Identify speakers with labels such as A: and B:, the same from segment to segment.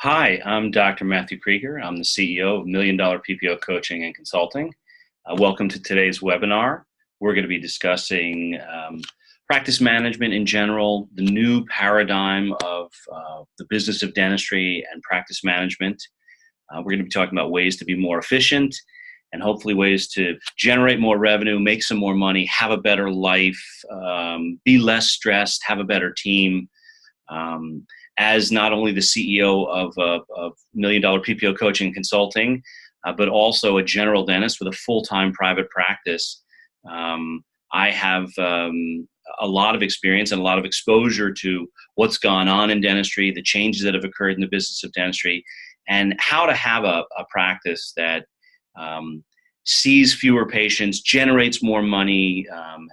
A: Hi, I'm Dr. Matthew Krieger. I'm the CEO of Million Dollar PPO Coaching and Consulting. Welcome to today's webinar. We're going to be discussing practice management in general, the new paradigm of the business of dentistry and practice management. We're going to be talking about ways to be more efficient and hopefully ways to generate more revenue, make some more money, have a better life, be less stressed, have a better team. As not only the CEO of Million Dollar PPO Coaching and Consulting, but also a general dentist with a full-time private practice, I have a lot of experience and a lot of exposure to what's gone on in dentistry, the changes that have occurred in the business of dentistry, and how to have a practice that sees fewer patients, generates more money,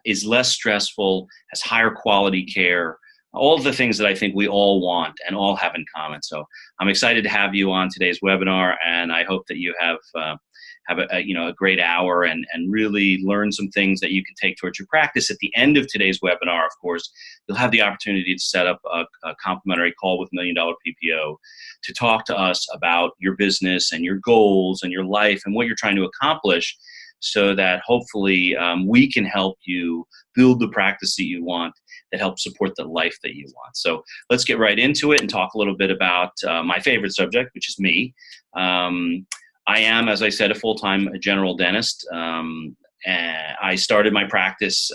A: is less stressful, has higher quality care. All of the things that I think we all want and all have in common. So I'm excited to have you on today's webinar, and I hope that you have a great hour and really learn some things that you can take towards your practice. At the end of today's webinar, of course, you'll have the opportunity to set up a complimentary call with Million Dollar PPO to talk to us about your business and your goals and your life and what you're trying to accomplish, so that hopefully we can help you build the practice that you want that helps support the life that you want. So let's get right into it and talk a little bit about my favorite subject, which is me. I am, as I said, a full-time general dentist. And I started my practice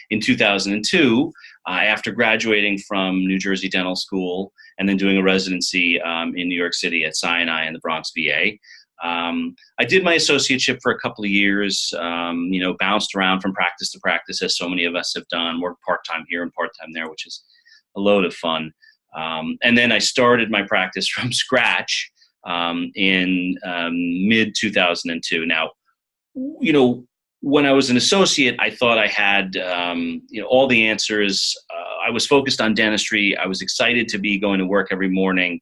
A: in 2002 after graduating from New Jersey Dental School and then doing a residency in New York City at Sinai in the Bronx, VA. I did my associateship for a couple of years, bounced around from practice to practice, as so many of us have done, worked part-time here and part-time there, which is a load of fun. And then I started my practice from scratch in mid-2002. Now, when I was an associate, I thought I had all the answers. I was focused on dentistry. I was excited to be going to work every morning.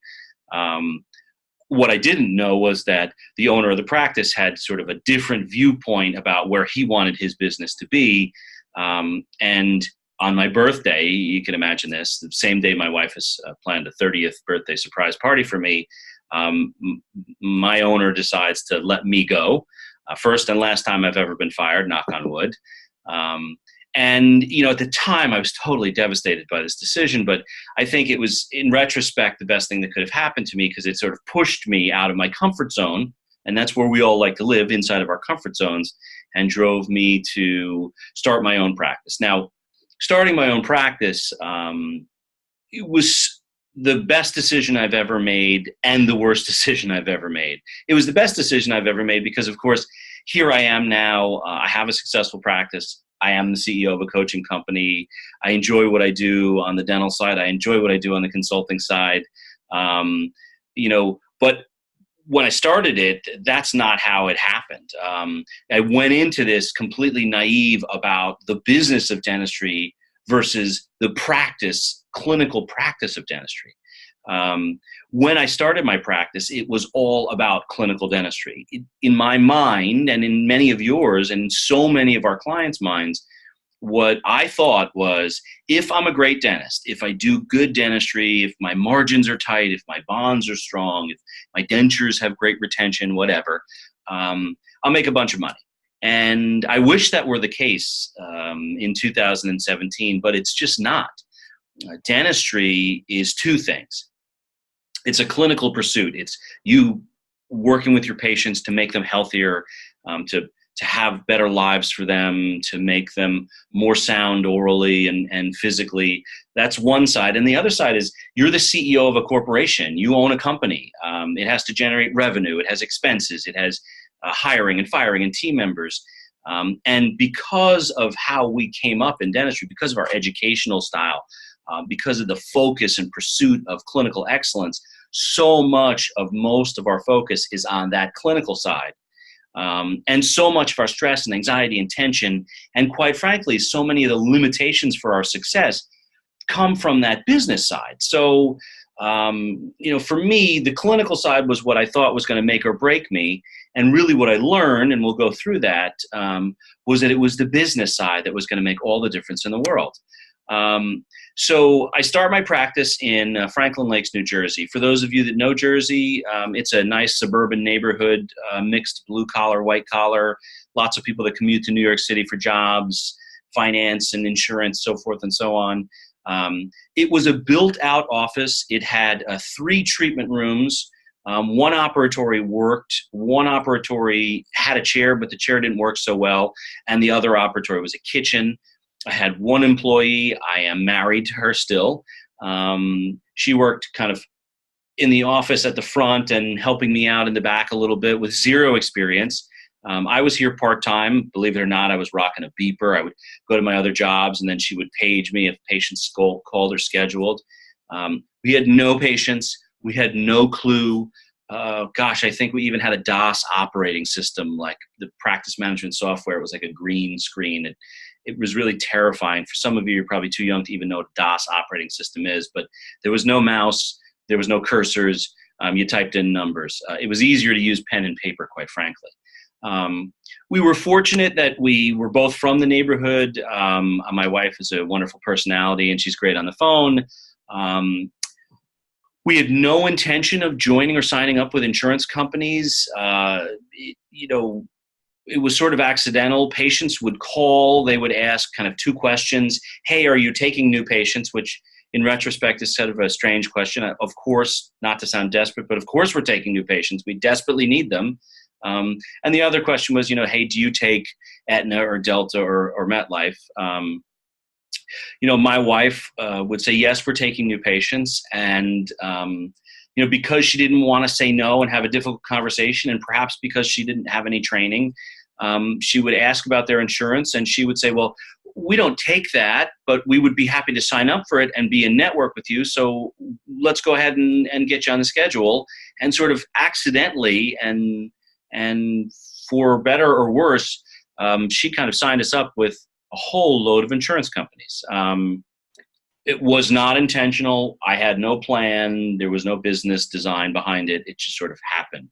A: What I didn't know was that the owner of the practice had sort of a different viewpoint about where he wanted his business to be. And on my birthday, you can imagine this, the same day my wife has planned a 30th birthday surprise party for me, my owner decides to let me go. First and last time I've ever been fired, knock on wood. And, at the time I was totally devastated by this decision, but I think it was, in retrospect, the best thing that could have happened to me, because it sort of pushed me out of my comfort zone. And that's where we all like to live, inside of our comfort zones, and drove me to start my own practice. Now, starting my own practice, it was the best decision I've ever made and the worst decision I've ever made. It was the best decision I've ever made because, of course, here I am now. I have a successful practice. I am the CEO of a coaching company. I enjoy what I do on the dental side. I enjoy what I do on the consulting side. But when I started it, that's not how it happened. I went into this completely naive about the business of dentistry versus the clinical practice of dentistry. When I started my practice, it was all about clinical dentistry. In my mind, and in many of yours, and in so many of our clients' minds, what I thought was, if I'm a great dentist, if I do good dentistry, if my margins are tight, if my bonds are strong, if my dentures have great retention, whatever, I'll make a bunch of money. And I wish that were the case in 2017, but it's just not. Dentistry is two things. It's a clinical pursuit. It's you working with your patients to make them healthier, to have better lives for them, to make them more sound orally and physically. That's one side. And the other side is you're the CEO of a corporation. You own a company. It has to generate revenue. It has expenses. It has hiring and firing and team members. And because of how we came up in dentistry, because of our educational style, because of the focus and pursuit of clinical excellence, so much of most of our focus is on that clinical side. And so much of our stress and anxiety and tension, and quite frankly, so many of the limitations for our success come from that business side. So, for me, the clinical side was what I thought was going to make or break me. And really what I learned, and we'll go through that, was that it was the business side that was going to make all the difference in the world. So I started my practice in Franklin Lakes, New Jersey. For those of you that know Jersey, it's a nice suburban neighborhood, mixed blue collar, white collar, lots of people that commute to New York City for jobs, finance and insurance, so forth and so on. It was a built out office. It had 3 treatment rooms. One operatory worked, one operatory had a chair, but the chair didn't work so well, and the other operatory was a kitchen. I had one employee. I am married to her still. She worked kind of in the office at the front and helping me out in the back a little bit with 0 experience. I was here part-time. Believe it or not, I was rocking a beeper. I would go to my other jobs, and then she would page me if patients called or scheduled. We had no patients. We had no clue. Gosh, I think we even had a DOS operating system, like the practice management software. It was like a green screen. It was really terrifying. For some of you, you're probably too young to even know what DOS operating system is, but there was no mouse. There was no cursors. You typed in numbers. It was easier to use pen and paper, quite frankly. We were fortunate that we were both from the neighborhood. My wife is a wonderful personality, and she's great on the phone. We had no intention of joining or signing up with insurance companies. It was sort of accidental. Patients would call. They would ask kind of 2 questions. Hey, are you taking new patients? Which in retrospect is sort of a strange question. Of course, not to sound desperate, but of course we're taking new patients. We desperately need them. And the other question was, hey, do you take Aetna or Delta or MetLife? My wife would say, yes, we're taking new patients. And, because she didn't want to say no and have a difficult conversation, and perhaps because she didn't have any training, she would ask about their insurance, and she would say, well, we don't take that, but we would be happy to sign up for it and be in network with you. So let's go ahead and get you on the schedule. And sort of accidentally and for better or worse, she kind of signed us up with a whole load of insurance companies. It was not intentional. I had no plan. There was no business design behind it. It just sort of happened.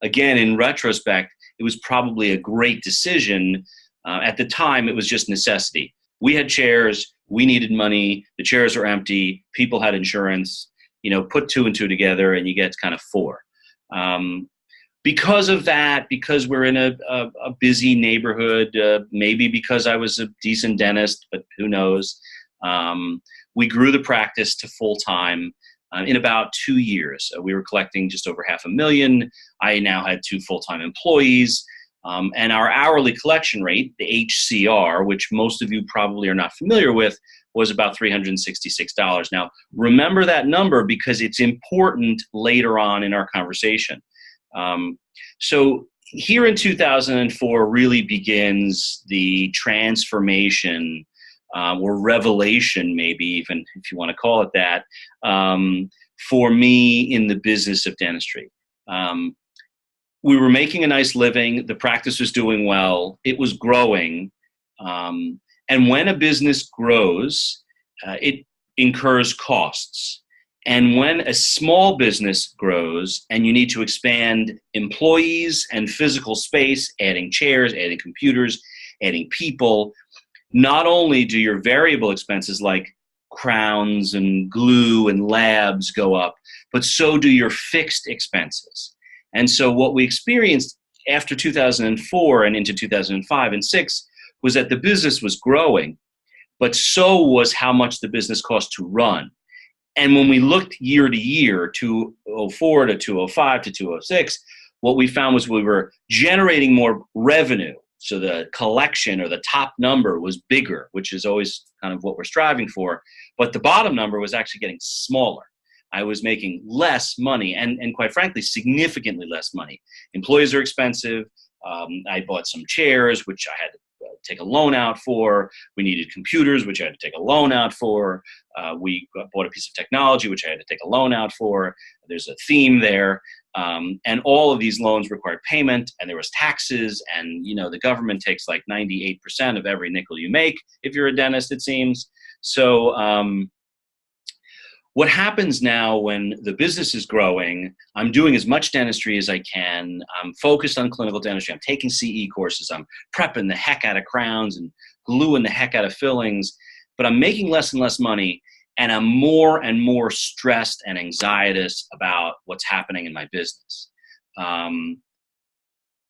A: Again, in retrospect, it was probably a great decision. At the time, it was just necessity. We had chairs. We needed money. The chairs were empty. People had insurance. Put 2 and 2 together, and you get kind of 4. Because of that, because we're in a busy neighborhood, maybe because I was a decent dentist, but who knows, we grew the practice to full-time in about 2 years. We were collecting just over $500,000. I now had 2 full-time employees, and our hourly collection rate, the HCR, which most of you probably are not familiar with, was about $366. Now, remember that number because it's important later on in our conversation. So here in 2004 really begins the transformation or revelation, maybe even if you want to call it that, for me in the business of dentistry. We were making a nice living. The practice was doing well. It was growing. And when a business grows, it incurs costs. And when a small business grows and you need to expand employees and physical space, adding chairs, adding computers, adding people, not only do your variable expenses like crowns and glue and labs go up, but so do your fixed expenses. And so what we experienced after 2004 and into 2005 and 6 was that the business was growing, but so was how much the business cost to run. And when we looked year to year, 2004 to 2005 to 2006, what we found was we were generating more revenue. So the collection or the top number was bigger, which is always kind of what we're striving for. But the bottom number was actually getting smaller. I was making less money and quite frankly, significantly less money. Employees are expensive. I bought some chairs, which I had to take a loan out for. We needed computers, which I had to take a loan out for. We bought a piece of technology, which I had to take a loan out for. There's a theme there. And all of these loans required payment, and there was taxes, and the government takes like 98% of every nickel you make if you're a dentist, it seems. So what happens now when the business is growing, I'm doing as much dentistry as I can. I'm focused on clinical dentistry. I'm taking CE courses. I'm prepping the heck out of crowns and gluing the heck out of fillings. but I'm making less and less money, and I'm more and more stressed and anxietous about what's happening in my business.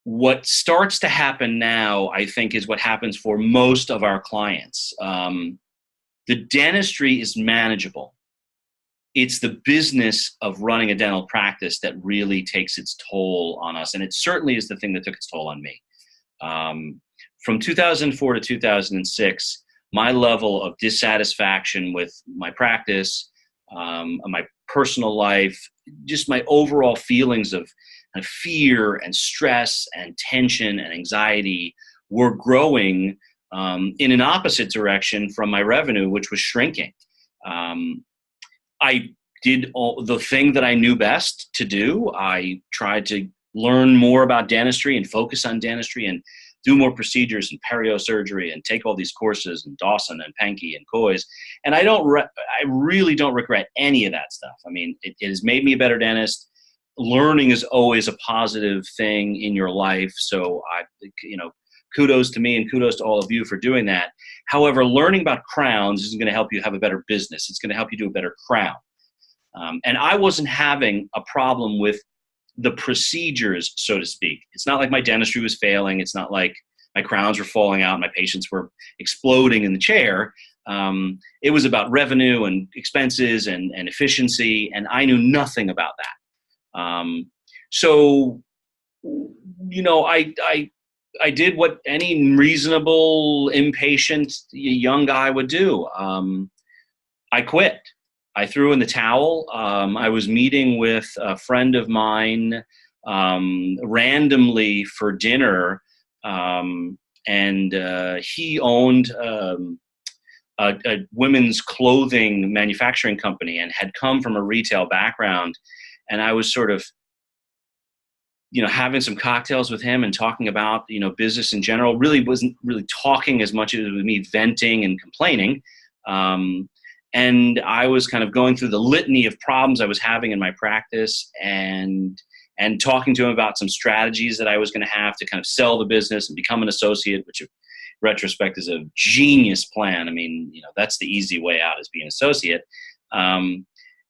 A: What starts to happen now, I think, is what happens for most of our clients. The dentistry is manageable. It's the business of running a dental practice that really takes its toll on us. And it certainly is the thing that took its toll on me. From 2004 to 2006, my level of dissatisfaction with my practice, my personal life, just my overall feelings of fear and stress and tension and anxiety were growing in an opposite direction from my revenue, which was shrinking. I did the thing that I knew best to do. I tried to learn more about dentistry and focus on dentistry and do more procedures and perio surgery and take all these courses and Dawson and Pankey and Coys. And I really don't regret any of that stuff. I mean, it has made me a better dentist. Learning is always a positive thing in your life. So kudos to me and kudos to all of you for doing that. However, learning about crowns isn't going to help you have a better business. It's going to help you do a better crown. And I wasn't having a problem with the procedures, so to speak. It's not like my dentistry was failing. It's not like my crowns were falling out and my patients were exploding in the chair. It was about revenue and expenses and efficiency, and I knew nothing about that. So, I did what any reasonable, impatient young guy would do. I quit. I threw in the towel. I was meeting with a friend of mine randomly for dinner, and he owned a women's clothing manufacturing company and had come from a retail background. And I was sort of, having some cocktails with him and talking about, business in general. Really wasn't really talking as much as it was me venting and complaining. And I was kind of going through the litany of problems I was having in my practice and talking to him about some strategies that I was going to have to kind of sell the business and become an associate, which in retrospect is a genius plan. I mean, that's the easy way out, is being an associate.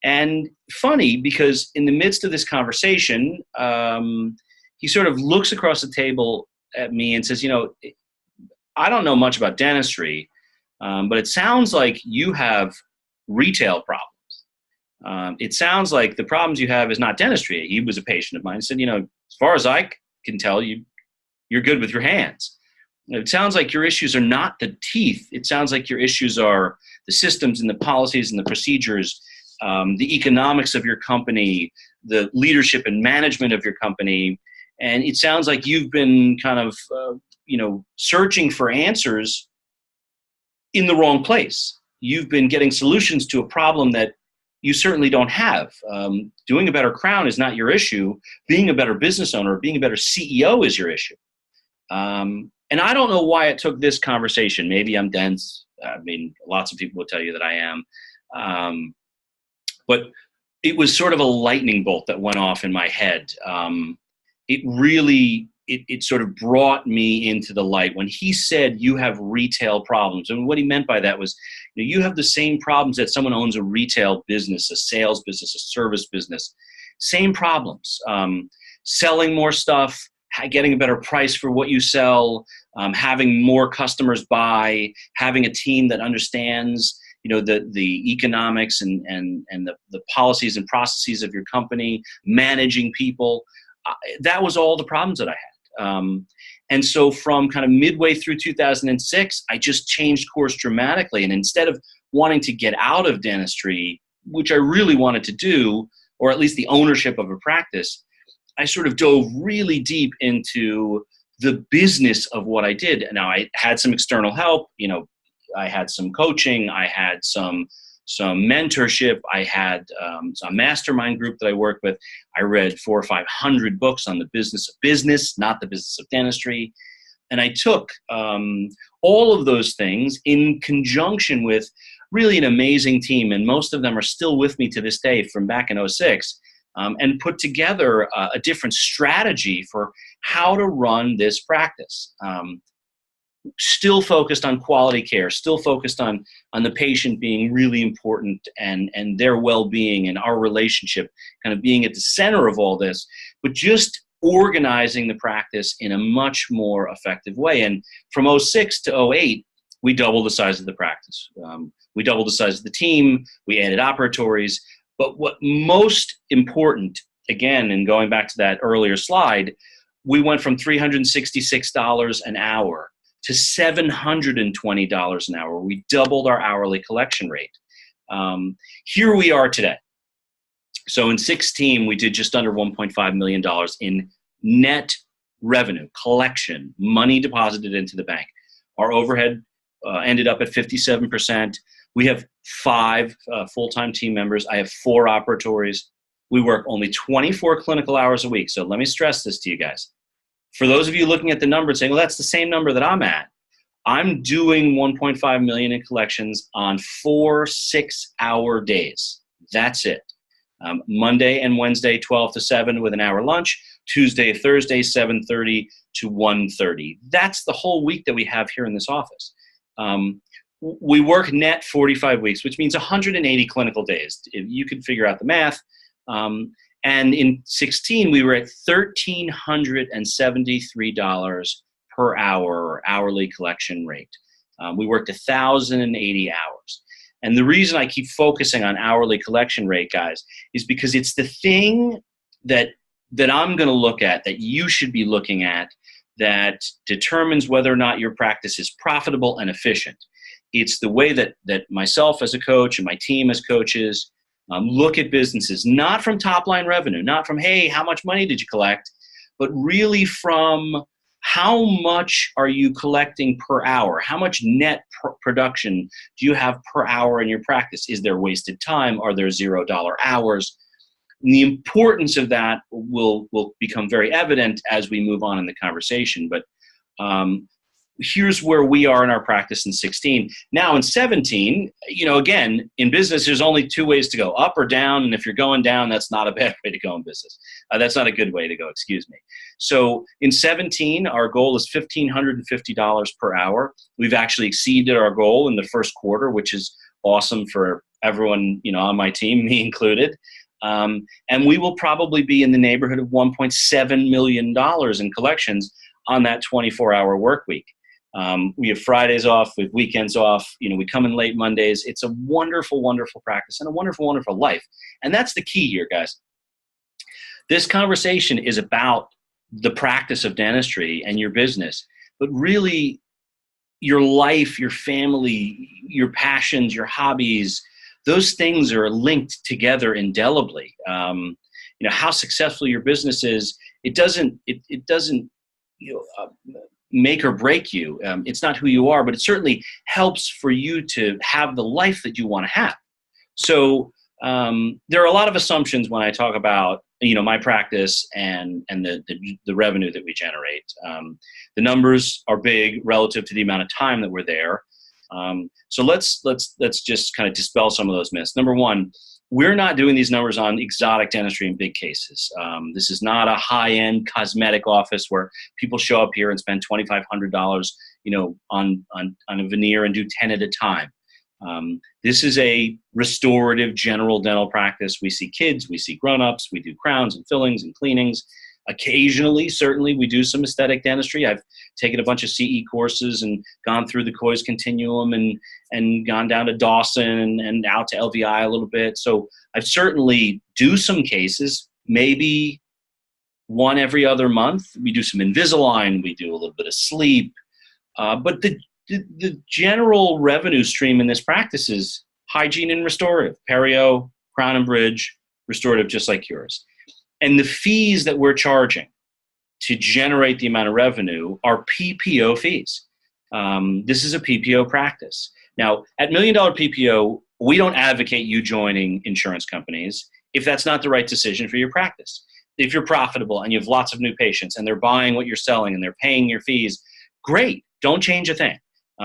A: And funny, because in the midst of this conversation, he sort of looks across the table at me and says, I don't know much about dentistry, but it sounds like you have retail problems. It sounds like the problems you have is not dentistry. He was a patient of mine. He said, as far as I can tell, you're good with your hands. It sounds like your issues are not the teeth. It sounds like your issues are the systems and the policies and the procedures, the economics of your company, the leadership and management of your company. And it sounds like you've been kind of, searching for answers in the wrong place. You've been getting solutions to a problem that you certainly don't have. Doing a better crown is not your issue. Being a better business owner, being a better CEO is your issue. And I don't know why it took this conversation. Maybe I'm dense. I mean, lots of people will tell you that I am. But it was sort of a lightning bolt that went off in my head. It sort of brought me into the light when he said, you have retail problems. And what he meant by that was, you have the same problems that someone owns a retail business, a sales business, a service business. Same problems. Selling more stuff, getting a better price for what you sell, having more customers buy, having a team that understands the economics and the policies and processes of your company, managing people. That was all the problems that I had. And so from kind of midway through 2006, I just changed course dramatically. And instead of wanting to get out of dentistry, which I really wanted to do, or at least the ownership of a practice, I sort of dove really deep into the business of what I did. Now, I had some external help. I had some coaching. I had some mentorship. I had a mastermind group that I worked with. I read 400 or 500 books on the business of business, not the business of dentistry. And I took all of those things in conjunction with really an amazing team. And most of them are still with me to this day from back in 2006, and put together a different strategy for how to run this practice. still focused on quality care, still focused on the patient being really important and their well-being and our relationship kind of being at the center of all this, but just organizing the practice in a much more effective way. And from '06 to '08, we doubled the size of the practice. We doubled the size of the team. We added operatories. But what most important, again, and going back to that earlier slide, we went from $366 an hour to $720 an hour. We doubled our hourly collection rate. Here we are today. So in 2016, we did just under $1.5 million in net revenue, collection, money deposited into the bank. Our overhead ended up at 57%. We have 5 full-time team members. I have 4 operatories. We work only 24 clinical hours a week. So let me stress this to you guys. For those of you looking at the number and saying, well, that's the same number that I'm at, I'm doing 1.5 million in collections on 4 6-hour days. That's it. Monday and Wednesday, 12 to 7 with an hour lunch. Tuesday, Thursday, 7:30 to 1:30. That's the whole week that we have here in this office. We work net 45 weeks, which means 180 clinical days. If you can figure out the math. And in 2016, we were at $1,373 per hour or hourly collection rate. We worked 1,080 hours. And the reason I keep focusing on hourly collection rate, guys, is because it's the thing that I'm going to look at, that you should be looking at, that determines whether or not your practice is profitable and efficient. It's the way that myself as a coach and my team as coaches look at businesses, not from top-line revenue, not from, hey, how much money did you collect, but really from how much are you collecting per hour? How much net production do you have per hour in your practice? Is there wasted time? Are there $0 hours? And the importance of that will become very evident as we move on in the conversation. But here's where we are in our practice in 2016. Now in 2017, again, in business, there's only 2 ways to go, up or down. And if you're going down, that's not a bad way to go in business. That's not a good way to go, excuse me. So in 2017, our goal is $1,550 per hour. We've actually exceeded our goal in the first quarter, which is awesome for everyone, on my team, me included. And we will probably be in the neighborhood of $1.7 million in collections on that 24-hour work week. We have Fridays off, we have weekends off, we come in late Mondays. It's a wonderful, wonderful practice and a wonderful, wonderful life. And that's the key here, guys. This conversation is about the practice of dentistry and your business, but really your life, your family, your passions, your hobbies, those things are linked together indelibly. How successful your business is, it doesn't make or break you. It's not who you are, but it certainly helps for you to have the life that you want to have. So there are a lot of assumptions when I talk about my practice and the revenue that we generate. The numbers are big relative to the amount of time that we're there. So let's just kind of dispel some of those myths. Number one, we're not doing these numbers on exotic dentistry in big cases. This is not a high-end cosmetic office where people show up here and spend $2,500, on a veneer and do 10 at a time. This is a restorative general dental practice. We see kids, we see grown-ups, we do crowns and fillings and cleanings. Occasionally, certainly, we do some aesthetic dentistry. I've taken a bunch of CE courses and gone through the Coys Continuum and gone down to Dawson and out to LVI a little bit. So I certainly do some cases, maybe one every other month. We do some Invisalign. We do a little bit of sleep. But the general revenue stream in this practice is hygiene and restorative, perio, crown and bridge, restorative, just like yours. And the fees that we're charging to generate the amount of revenue are PPO fees. This is a PPO practice. Now, at $1 Million PPO, we don't advocate you joining insurance companies if that's not the right decision for your practice. If you're profitable and you have lots of new patients and they're buying what you're selling and they're paying your fees, great. Don't change a thing.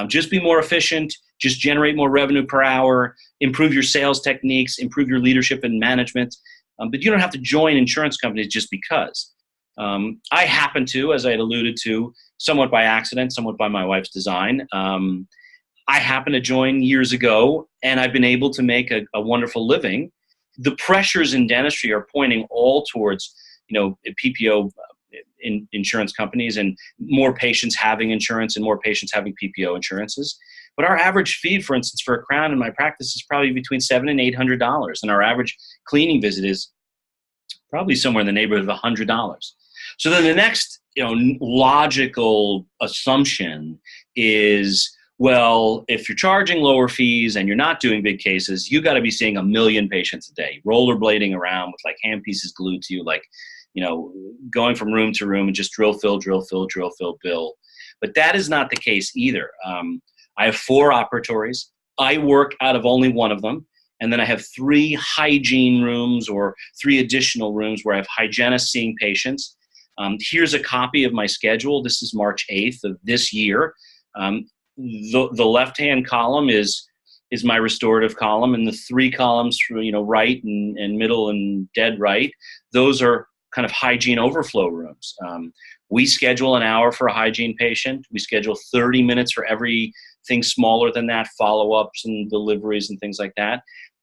A: Just be more efficient. Just generate more revenue per hour. Improve your sales techniques. Improve your leadership and management. But you don't have to join insurance companies just because. I happen to, as I had alluded to, somewhat by accident, somewhat by my wife's design, I happened to join years ago, and I've been able to make a wonderful living. The pressures in dentistry are pointing all towards, PPO insurance companies and more patients having insurance and more patients having PPO insurances. But our average fee, for instance, for a crown in my practice is probably between $700 and $800, and our average cleaning visit is probably somewhere in the neighborhood of $100. So then the next, logical assumption is, well, if you're charging lower fees and you're not doing big cases, you got to be seeing 1 million patients a day, rollerblading around with like handpieces glued to you, like, going from room to room and just drill, fill, bill. But that is not the case either. I have 4 operatories. I work out of only one of them. And then I have 3 hygiene rooms or 3 additional rooms where I have hygienists seeing patients. Here's a copy of my schedule. This is March 8th of this year. The left-hand column is my restorative column, and the 3 columns for right and middle and dead right, those are kind of hygiene overflow rooms. We schedule an hour for a hygiene patient. We schedule 30 minutes for everything smaller than that, follow-ups and deliveries and things like that.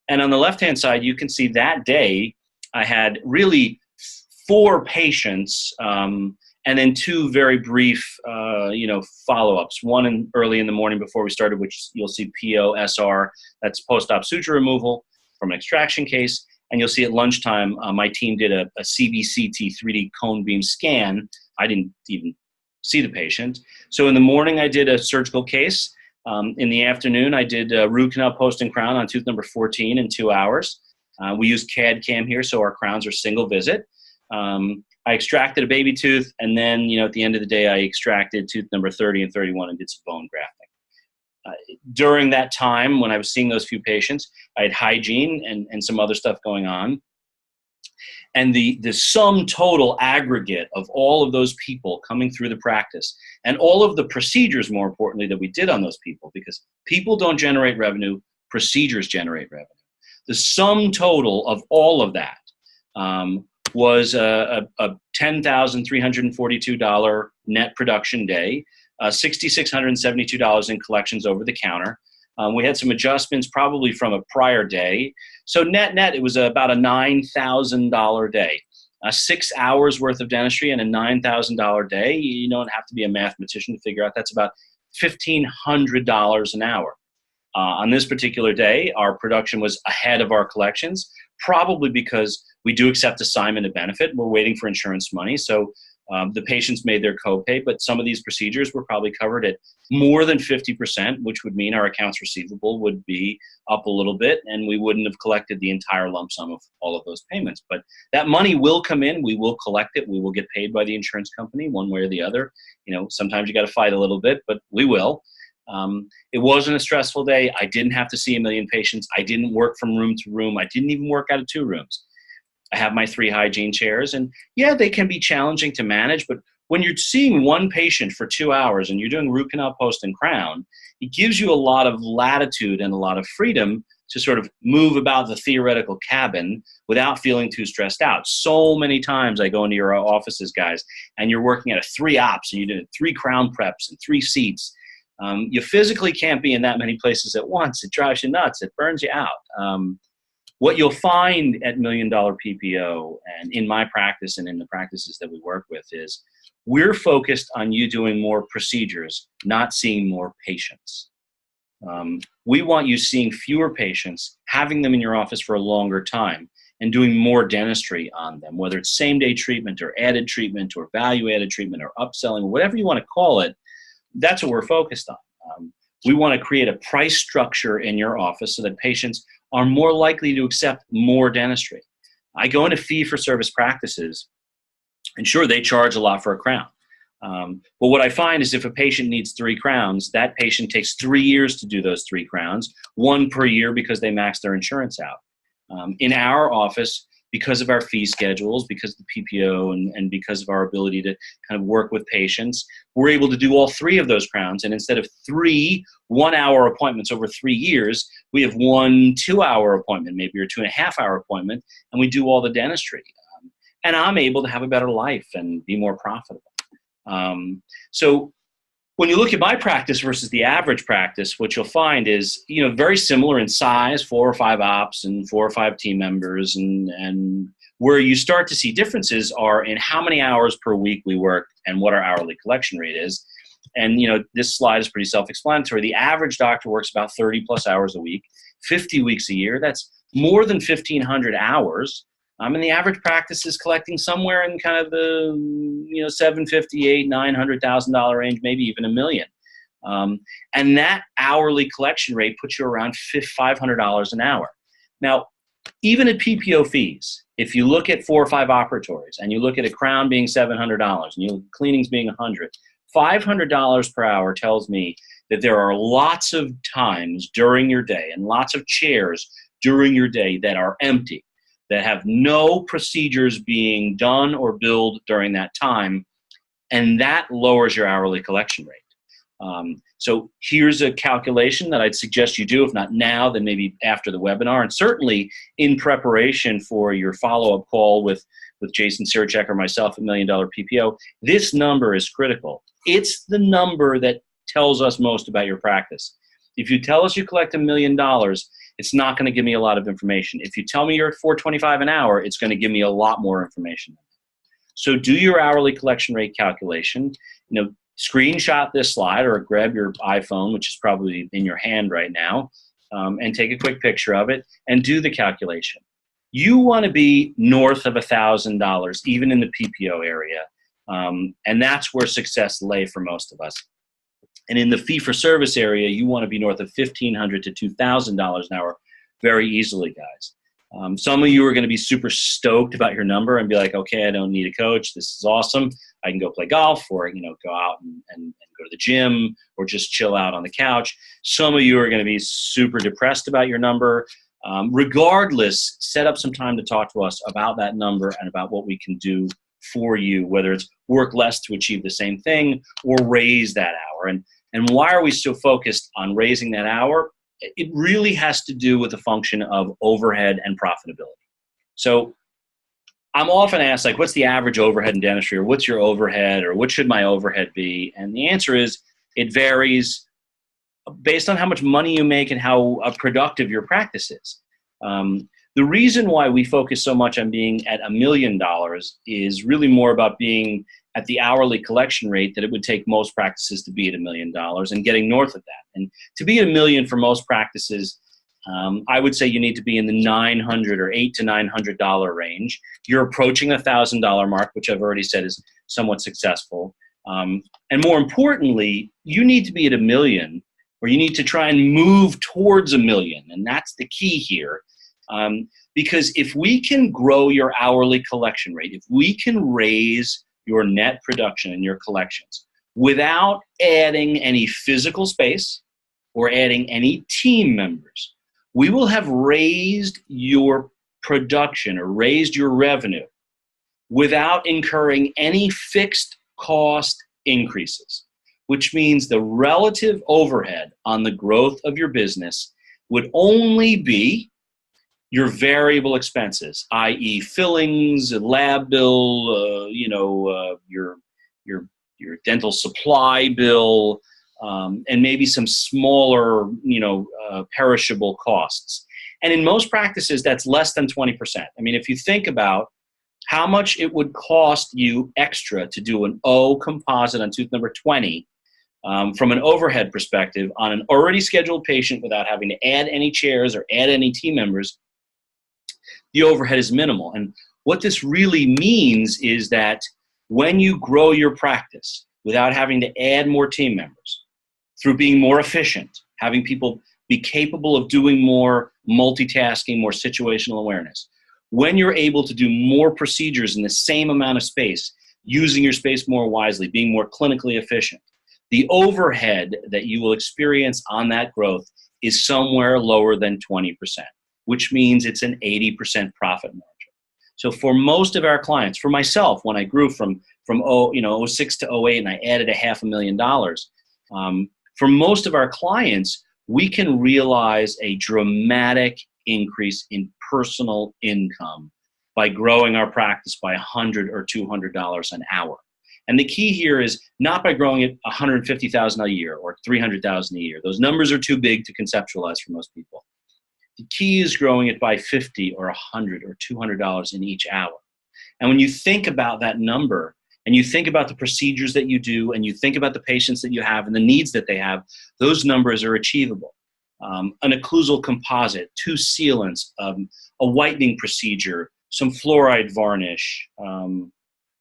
A: And on the left-hand side, you can see that day I had really 4 patients, and then 2 very brief, follow-ups. One early in the morning before we started, which you'll see PO, SR, that's post-op suture removal from an extraction case. And you'll see at lunchtime, my team did a CBCT 3D cone beam scan. I didn't even see the patient. So in the morning, I did a surgical case. In the afternoon, I did root canal post and crown on tooth number 14 in 2 hours. We use CAD CAM here, so our crowns are single visit. I extracted a baby tooth, and then at the end of the day, I extracted tooth number 30 and 31 and did some bone grafting. During that time, when I was seeing those few patients, I had hygiene and some other stuff going on. And the sum total aggregate of all of those people coming through the practice and all of the procedures, more importantly, that we did on those people, because people don't generate revenue, procedures generate revenue. The sum total of all of that was a $10,342 net production day, $6,672 in collections over the counter. We had some adjustments probably from a prior day. So net, it was about a $9,000 day. 6 hours worth of dentistry and a $9,000 day. You don't have to be a mathematician to figure out that's about $1,500 an hour. On this particular day, our production was ahead of our collections, probably because we do accept assignment of benefit. We're waiting for insurance money. So the patients made their copay, but some of these procedures were probably covered at more than 50%, which would mean our accounts receivable would be up a little bit, and we wouldn't have collected the entire lump sum of all of those payments. But that money will come in. We will collect it. We will get paid by the insurance company one way or the other. Sometimes you got to fight a little bit, but we will. It wasn't a stressful day. I didn't have to see 1 million patients. I didn't work from room to room. I didn't even work out of 2 rooms. I have my 3 hygiene chairs, and yeah, they can be challenging to manage, but when you're seeing 1 patient for 2 hours and you're doing root canal, post, and crown, it gives you a lot of latitude and a lot of freedom to sort of move about the theoretical cabin without feeling too stressed out. So many times I go into your offices, guys, and you're working at a 3 ops, and you did 3 crown preps and 3 seats. You physically can't be in that many places at once. It drives you nuts. It burns you out. What you'll find at $1 Million PPO and in my practice and in the practices that we work with is we're focused on you doing more procedures, not seeing more patients. We want you seeing fewer patients, having them in your office for a longer time, and doing more dentistry on them, whether it's same-day treatment or added treatment or value-added treatment or upselling, whatever you want to call it. That's what we're focused on. We want to create a price structure in your office so that patients are more likely to accept more dentistry. I go into fee-for-service practices, and sure, they charge a lot for a crown. But what I find is if a patient needs 3 crowns, that patient takes 3 years to do those 3 crowns, 1 per year because they max their insurance out. In our office, because of our fee schedules, because of the PPO, and because of our ability to kind of work with patients, we're able to do all 3 of those crowns. And instead of 3 one-hour appointments over 3 years, we have 1 2-hour appointment, maybe, or 2.5-hour appointment, and we do all the dentistry. and I'm able to have a better life and be more profitable. So when you look at my practice versus the average practice, what you'll find is, very similar in size, 4 or 5 ops and 4 or 5 team members, and where you start to see differences are in how many hours per week we work and what our hourly collection rate is. And, this slide is pretty self-explanatory. The average doctor works about 30 plus hours a week, 50 weeks a year. That's more than 1,500 hours. And the average practice is collecting somewhere in kind of the, $758,000, $900,000 range, maybe even $1 million. And that hourly collection rate puts you around $500 an hour. Now, even at PPO fees, if you look at 4 or 5 operatories and you look at a crown being $700 and you look at cleanings being $100, $500 per hour tells me that there are lots of times during your day and lots of chairs during your day that are empty, that have no procedures being done or billed during that time, and that lowers your hourly collection rate. So here's a calculation that I'd suggest you do, if not now, then maybe after the webinar, and certainly in preparation for your follow-up call with Jason Sirchek or myself at $1 Million PPO. This number is critical. It's the number that tells us most about your practice. If you tell us you collect $1 million, it's not going to give me a lot of information. If you tell me you're at $425 an hour, it's going to give me a lot more information. So do your hourly collection rate calculation. Screenshot this slide or grab your iPhone, which is probably in your hand right now, and take a quick picture of it and do the calculation. You want to be north of $1,000, even in the PPO area, and that's where success lay for most of us. And in the fee-for-service area, you want to be north of $1,500 to $2,000 an hour very easily, guys. Some of you are going to be super stoked about your number and be like, okay, I don't need a coach. This is awesome. I can go play golf or, go out and go to the gym or just chill out on the couch. Some of you are going to be super depressed about your number. Regardless, set up some time to talk to us about that number and about what we can do for you, whether it's work less to achieve the same thing or raise that hour. And why are we so focused on raising that hour? It really has to do with the function of overhead and profitability. So I'm often asked, like, what's the average overhead in dentistry, or what's your overhead, or what should my overhead be? And the answer is it varies based on how much money you make and how productive your practice is. The reason why we focus so much on being at $1 million is really more about being at the hourly collection rate that it would take most practices to be at $1 million and getting north of that. And to be at $1 million for most practices, I would say you need to be in the $900 or $800 to $900 range. You're approaching the $1,000 mark, which I've already said is somewhat successful. And more importantly, you need to be at $1 million, or you need to try and move towards $1 million. And that's the key here. Because if we can grow your hourly collection rate, if we can raise your net production and your collections without adding any physical space or adding any team members, we will have raised your production or raised your revenue without incurring any fixed cost increases, which means the relative overhead on the growth of your business would only be your variable expenses, i.e. fillings, lab bill, your dental supply bill, and maybe some smaller, perishable costs. And in most practices, that's less than 20%. I mean, if you think about how much it would cost you extra to do an O composite on tooth number 20, from an overhead perspective on an already scheduled patient without having to add any chairs or add any team members, the overhead is minimal. And what this really means is that when you grow your practice without having to add more team members, through being more efficient, having people be capable of doing more multitasking, more situational awareness, when you're able to do more procedures in the same amount of space, using your space more wisely, being more clinically efficient, the overhead that you will experience on that growth is somewhere lower than 20%. Which means it's an 80% profit margin. So for most of our clients, for myself, when I grew from 06 to 08 and I added $500,000, for most of our clients, we can realize a dramatic increase in personal income by growing our practice by $100 or $200 an hour. And the key here is not by growing it $150,000 a year or $300,000 a year. Those numbers are too big to conceptualize for most people. The key is growing it by $50 or $100 or $200 in each hour. And when you think about that number, and you think about the procedures that you do, and you think about the patients that you have and the needs that they have, those numbers are achievable. An occlusal composite, 2 sealants, a whitening procedure, some fluoride varnish, an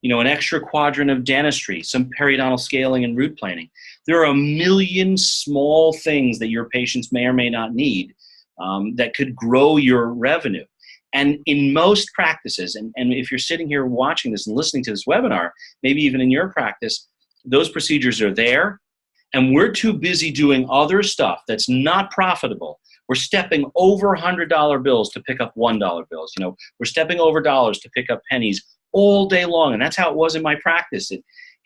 A: extra quadrant of dentistry, some periodontal scaling and root planing. There are a million small things that your patients may or may not need that could grow your revenue. And in most practices, and if you're sitting here watching this and listening to this webinar, maybe even in your practice, those procedures are there, and we're too busy doing other stuff that's not profitable. We're stepping over $100 bills to pick up $1 bills. We're stepping over dollars to pick up pennies all day long, and that's how it was in my practice.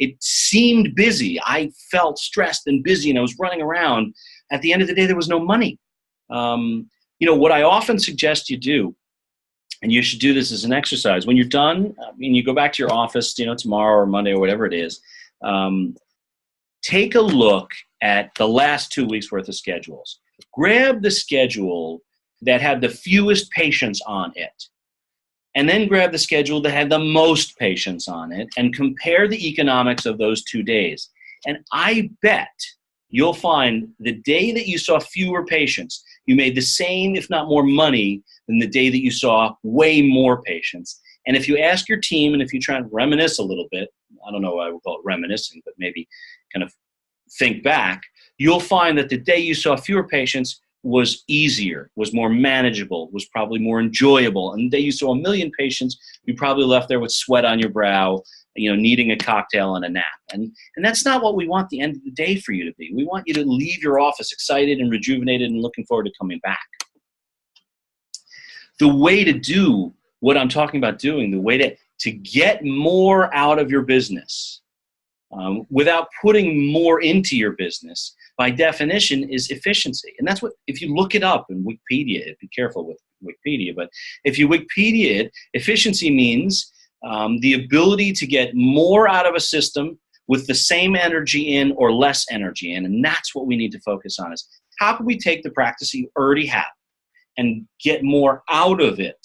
A: It seemed busy. I felt stressed and busy, and I was running around. At the end of the day, there was no money. What I often suggest you do, and you should do this as an exercise, when you're done, you go back to your office, tomorrow or Monday or whatever it is, take a look at the last 2 weeks worth of schedules. Grab the schedule that had the fewest patients on it, and then grab the schedule that had the most patients on it, and compare the economics of those 2 days. And I bet you'll find the day that you saw fewer patients, you made the same, if not more money than the day that you saw way more patients. And if you ask your team, and if you try and reminisce a little bit, I don't know why I would call it reminiscing, but maybe kind of think back, you'll find that the day you saw fewer patients was easier, was more manageable, was probably more enjoyable. And the day you saw 1 million patients, you probably left there with sweat on your brow, needing a cocktail and a nap. And that's not what we want the end of the day for you to be. We want you to leave your office excited and rejuvenated and looking forward to coming back. The way to do what I'm talking about doing, the way to get more out of your business without putting more into your business, by definition, is efficiency. And that's what, if you look it up in Wikipedia, be careful with Wikipedia, but if you Wikipedia it, efficiency means the ability to get more out of a system with the same energy in or less energy in. And that's what we need to focus on, is how can we take the practice that you already have and get more out of it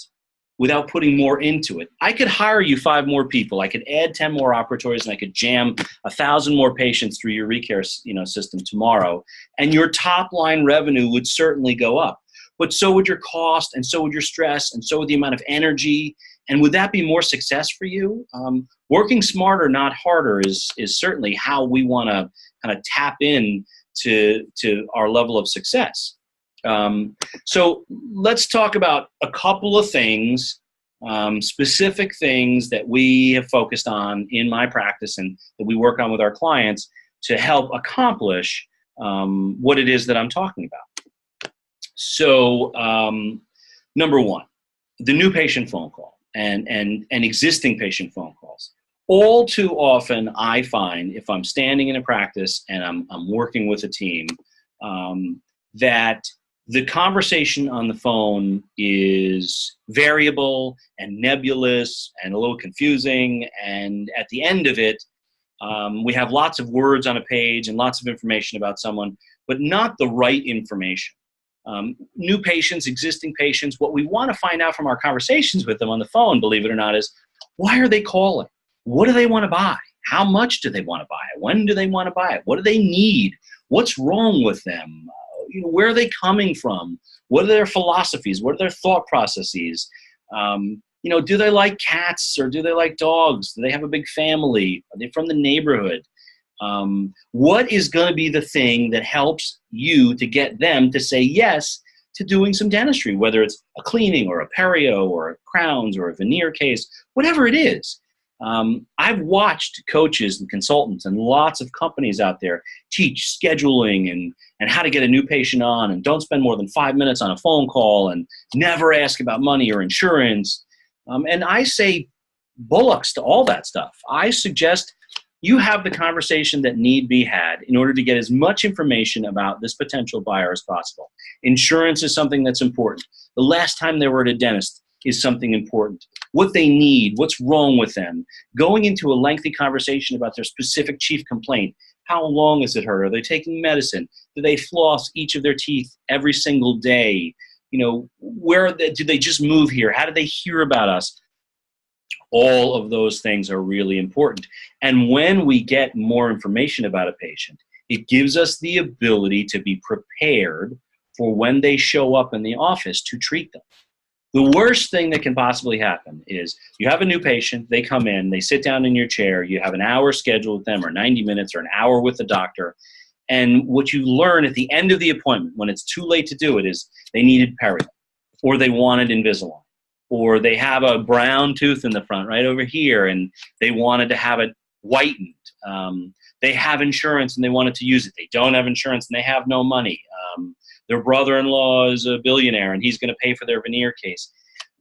A: without putting more into it. I could hire you 5 more people. I could add 10 more operatories, and I could jam 1,000 more patients through your ReCare system tomorrow, and your top line revenue would certainly go up. But so would your cost, and so would your stress, and so would the amount of energy. And would that be more success for you? Working smarter, not harder, is certainly how we want to kind of tap in to our level of success. So let's talk about a couple of things, specific things that we have focused on in my practice and that we work on with our clients to help accomplish what it is that I'm talking about. So number one, the new patient phone call and existing patient phone calls. All too often I find, if I'm standing in a practice and I'm working with a team, that the conversation on the phone is variable and nebulous and a little confusing, and at the end of it, we have lots of words on a page and lots of information about someone, but not the right information. New patients, existing patients, what we want to find out from our conversations with them on the phone, believe it or not, is why are they calling? What do they want to buy? How much do they want to buy it? When do they want to buy it? What do they need? What's wrong with them? Where are they coming from? What are their philosophies? What are their thought processes? Do they like cats or do they like dogs? Do they have a big family? Are they from the neighborhood? What is going to be the thing that helps you to get them to say yes to doing some dentistry, whether it's a cleaning or a perio or a crowns or a veneer case, whatever it is. I've watched coaches and consultants and lots of companies out there teach scheduling and how to get a new patient on, and don't spend more than 5 minutes on a phone call, and never ask about money or insurance. And I say bullocks to all that stuff. I suggest you have the conversation that need be had in order to get as much information about this potential buyer as possible. Insurance is something that's important. The last time they were at a dentist, is something important. What they need, what's wrong with them, going into a lengthy conversation about their specific chief complaint. How long has it hurt? Are they taking medicine? Do they floss each of their teeth every single day? You know, did they just move here? How did they hear about us? All of those things are really important. And when we get more information about a patient, it gives us the ability to be prepared for when they show up in the office to treat them. The worst thing that can possibly happen is you have a new patient, they come in, they sit down in your chair, you have an hour scheduled with them or 90 minutes or an hour with the doctor, and what you learn at the end of the appointment, when it's too late to do it, is they needed perio, or they wanted Invisalign, or they have a brown tooth in the front right over here and they wanted to have it whitened. They have insurance and they wanted to use it. They don't have insurance and they have no money. Their brother-in-law is a billionaire and he's going to pay for their veneer case.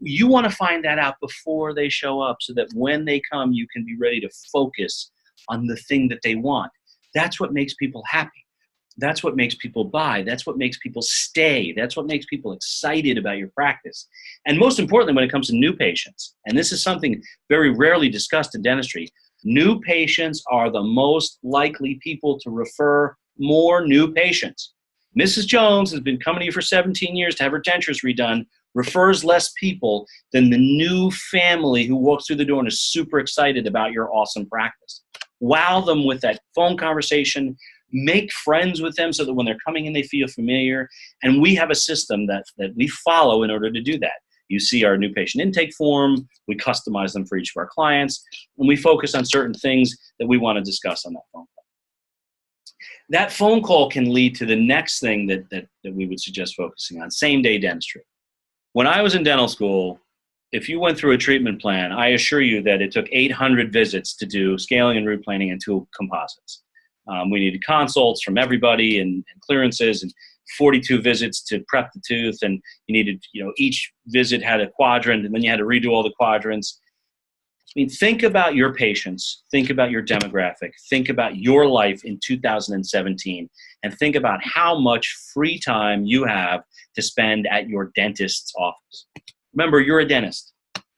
A: You want to find that out before they show up so that when they come, you can be ready to focus on the thing that they want. That's what makes people happy. That's what makes people buy. That's what makes people stay. That's what makes people excited about your practice. And most importantly, when it comes to new patients, and this is something very rarely discussed in dentistry, new patients are the most likely people to refer more new patients. Mrs. Jones has been coming to you for 17 years to have her dentures redone, refers less people than the new family who walks through the door and is super excited about your awesome practice. Wow them with that phone conversation. Make friends with them so that when they're coming in, they feel familiar. And we have a system that we follow in order to do that. You see our new patient intake form. We customize them for each of our clients. And we focus on certain things that we want to discuss on that phone call. That phone call can lead to the next thing that we would suggest focusing on, same-day dentistry. When I was in dental school, if you went through a treatment plan, I assure you that it took 800 visits to do scaling and root planing and 2 composites. We needed consults from everybody and clearances and 42 visits to prep the tooth, and you needed, each visit had a quadrant, and then you had to redo all the quadrants. I mean, think about your patients, think about your demographic, think about your life in 2017, and think about how much free time you have to spend at your dentist's office. Remember, you're a dentist.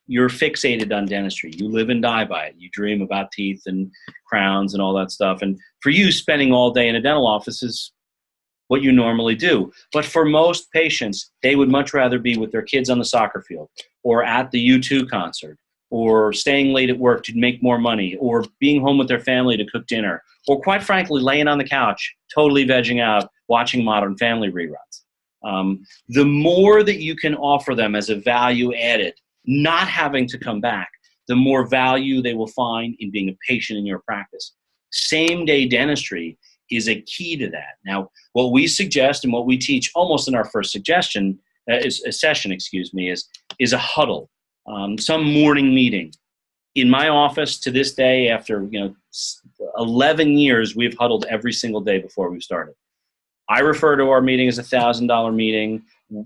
A: You're fixated on dentistry. You live and die by it. You dream about teeth and crowns and all that stuff. And for you, spending all day in a dental office is what you normally do. But for most patients, they would much rather be with their kids on the soccer field or at the U2 concert, or staying late at work to make more money, or being home with their family to cook dinner, or quite frankly, laying on the couch, totally vegging out, watching Modern Family reruns. The more that you can offer them as a value added, not having to come back, the more value they will find in being a patient in your practice. Same-day dentistry is a key to that. Now, what we suggest and what we teach almost in our first session is a huddle. Some morning meeting. In my office to this day, after 11 years, we've huddled every single day before we started. I refer to our meeting as a $1,000 meeting.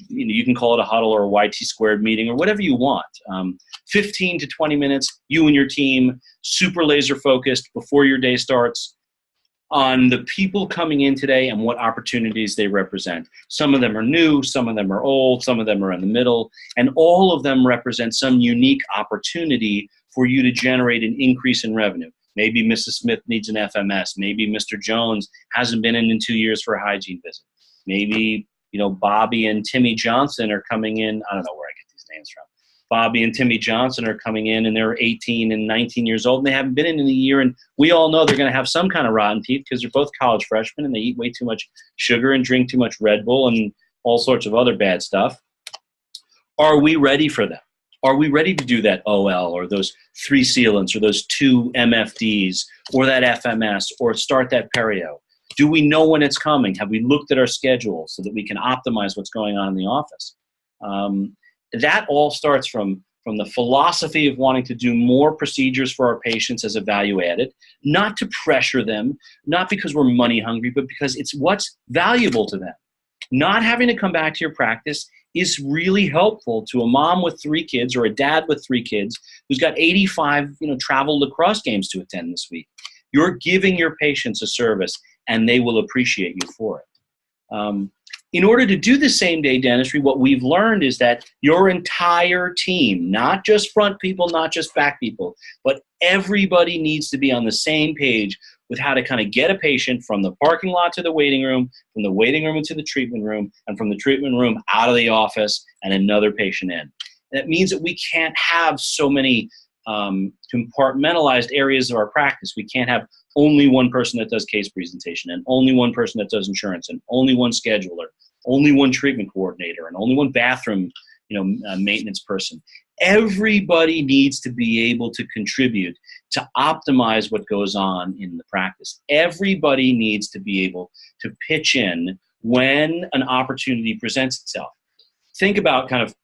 A: You can call it a huddle or a YT squared meeting or whatever you want. 15 to 20 minutes, you and your team, super laser focused before your day starts on the people coming in today and what opportunities they represent. Some of them are new, some of them are old, some of them are in the middle, and all of them represent some unique opportunity for you to generate an increase in revenue. Maybe Mrs. Smith needs an FMS. Maybe Mr. Jones hasn't been in 2 years for a hygiene visit. Maybe, Bobby and Timmy Johnson are coming in. I don't know where I get these names from. Bobby and Timmy Johnson are coming in and they're 18 and 19 years old and they haven't been in a year, and we all know they're going to have some kind of rotten teeth because they're both college freshmen and they eat way too much sugar and drink too much Red Bull and all sorts of other bad stuff. Are we ready for them? Are we ready to do that OL or those 3 sealants or those 2 MFDs or that FMS or start that perio? Do we know when it's coming? Have we looked at our schedule so that we can optimize what's going on in the office? That all starts from the philosophy of wanting to do more procedures for our patients as a value added, not to pressure them, not because we're money hungry, but because it's what's valuable to them. Not having to come back to your practice is really helpful to a mom with 3 kids or a dad with 3 kids who's got 85 travel lacrosse games to attend this week. You're giving your patients a service and they will appreciate you for it. In order to do the same day dentistry, what we've learned is that your entire team, not just front people, not just back people, but everybody needs to be on the same page with how to kind of get a patient from the parking lot to the waiting room, from the waiting room into the treatment room, and from the treatment room out of the office and another patient in. That means that we can't have so many compartmentalized areas of our practice. We can't have only one person that does case presentation, and only one person that does insurance, and only one scheduler, only one treatment coordinator, and only one bathroom maintenance person. Everybody needs to be able to contribute to optimize what goes on in the practice. Everybody needs to be able to pitch in when an opportunity presents itself. Think about kind of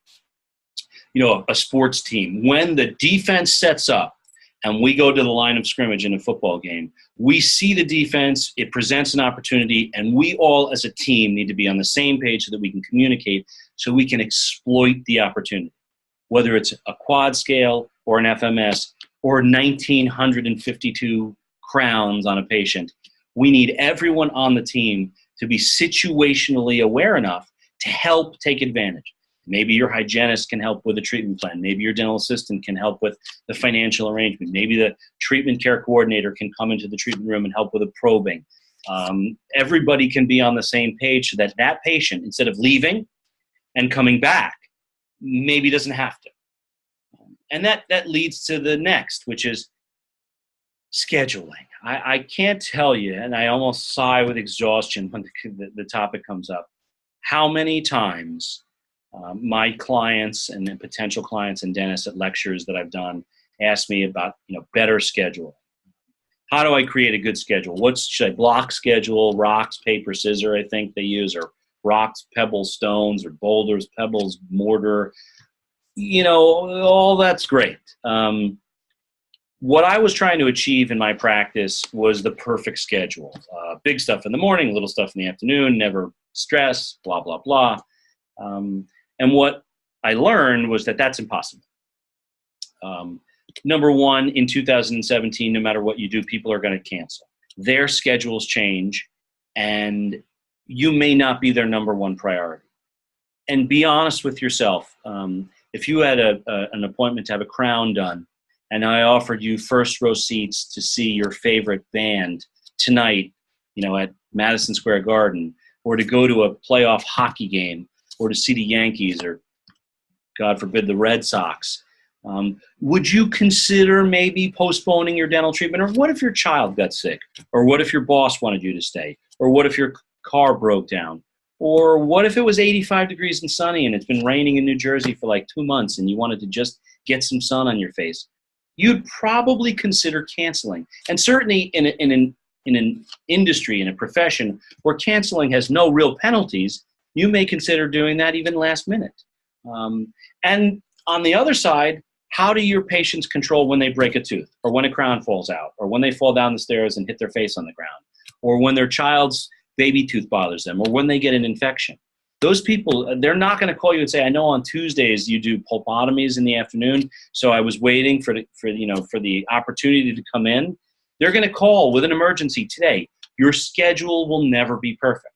A: a sports team. When the defense sets up and we go to the line of scrimmage in a football game, we see the defense, it presents an opportunity, and we all as a team need to be on the same page so that we can communicate, so we can exploit the opportunity. Whether it's a quad scale or an FMS or 1,952 crowns on a patient, we need everyone on the team to be situationally aware enough to help take advantage. Maybe your hygienist can help with a treatment plan. Maybe your dental assistant can help with the financial arrangement. Maybe the treatment care coordinator can come into the treatment room and help with a probing. Everybody can be on the same page so that that patient, instead of leaving and coming back, maybe doesn't have to. And that leads to the next, which is scheduling. I can't tell you, and I almost sigh with exhaustion when the topic comes up, how many times my clients and potential clients and dentists at lectures that I've done ask me about better schedule. How do I create a good schedule? Should I block schedule? Rocks, paper, scissor, I think they use, or rocks, pebbles, stones, or boulders, pebbles, mortar. All that's great. What I was trying to achieve in my practice was the perfect schedule. Big stuff in the morning, little stuff in the afternoon, never stress, blah, blah, blah. And what I learned was that that's impossible. Number one, in 2017, no matter what you do, people are going to cancel. Their schedules change, and you may not be their number one priority. And be honest with yourself. If you had an appointment to have a crown done, and I offered you first row seats to see your favorite band tonight, at Madison Square Garden, or to go to a playoff hockey game, or to see the Yankees, or God forbid the Red Sox, would you consider maybe postponing your dental treatment? Or what if your child got sick? Or what if your boss wanted you to stay? Or what if your car broke down? Or what if it was 85 degrees and sunny and it's been raining in New Jersey for like 2 months and you wanted to just get some sun on your face? You'd probably consider canceling. And certainly in an industry, in a profession where canceling has no real penalties, you may consider doing that even last minute. And on the other side, how do your patients control when they break a tooth, or when a crown falls out, or when they fall down the stairs and hit their face on the ground, or when their child's baby tooth bothers them, or when they get an infection? Those people, they're not going to call you and say, I know on Tuesdays you do pulpotomies in the afternoon, so I was waiting for the opportunity to come in. They're going to call with an emergency today. Your schedule will never be perfect.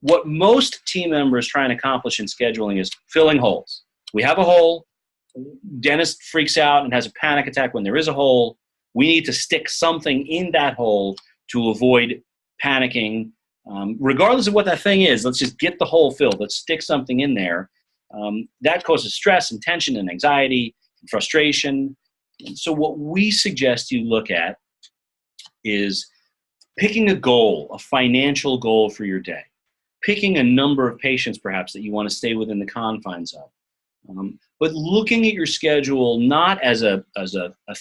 A: What most team members try and accomplish in scheduling is filling holes. We have a hole. Dentist freaks out and has a panic attack when there is a hole. We need to stick something in that hole to avoid panicking. Regardless of what that thing is, let's just get the hole filled. Let's stick something in there. That causes stress and tension and anxiety and frustration. And so what we suggest you look at is picking a goal, a financial goal for your day. Picking a number of patients, perhaps, that you want to stay within the confines of. But looking at your schedule not as a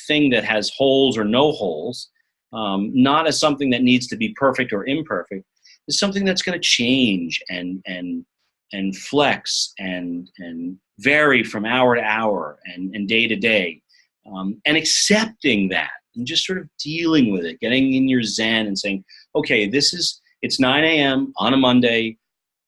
A: thing that has holes or no holes, not as something that needs to be perfect or imperfect, is something that's going to change and flex and vary from hour to hour and day to day, and accepting that and just sort of dealing with it, getting in your zen and saying, okay, it's 9 a.m. on a Monday.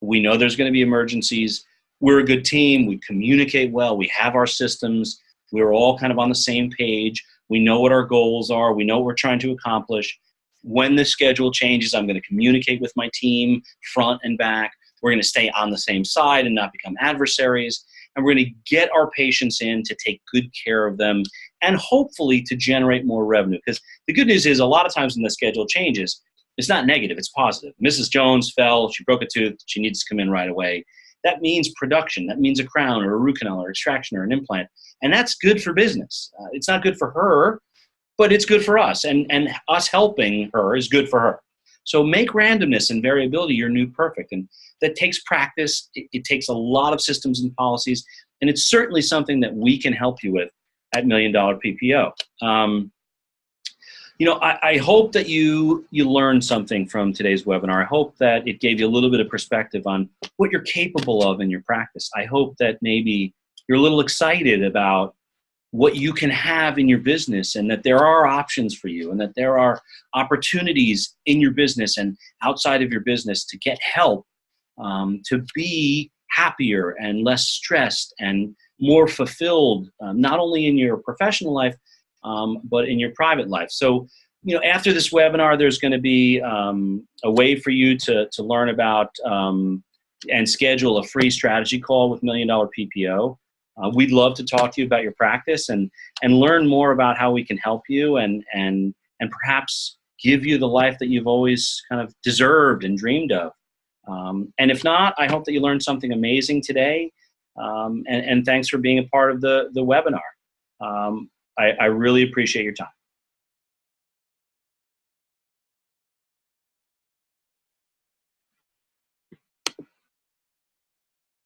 A: We know there's going to be emergencies. We're a good team. We communicate well. We have our systems. We're all kind of on the same page. We know what our goals are. We know what we're trying to accomplish. When the schedule changes, I'm going to communicate with my team front and back. We're going to stay on the same side and not become adversaries. And we're going to get our patients in to take good care of them and hopefully to generate more revenue. Because the good news is a lot of times when the schedule changes, it's not negative, it's positive. Mrs. Jones fell, she broke a tooth, she needs to come in right away. That means production. That means a crown or a root canal or extraction or an implant. And that's good for business. It's not good for her, but it's good for us. And us helping her is good for her. So make randomness and variability your new perfect. And that takes practice. It takes a lot of systems and policies. And it's certainly something that we can help you with at $1 Million PPO. I hope that you learned something from today's webinar. I hope that it gave you a little bit of perspective on what you're capable of in your practice. I hope that maybe you're a little excited about what you can have in your business and that there are options for you and that there are opportunities in your business and outside of your business to get help, to be happier and less stressed and more fulfilled, not only in your professional life, but in your private life. So, after this webinar, there's going to be a way for you to learn about and schedule a free strategy call with $1 Million PPO. We'd love to talk to you about your practice and learn more about how we can help you and perhaps give you the life that you've always kind of deserved and dreamed of. And if not, I hope that you learned something amazing today. And thanks for being a part of the webinar. I really appreciate your time.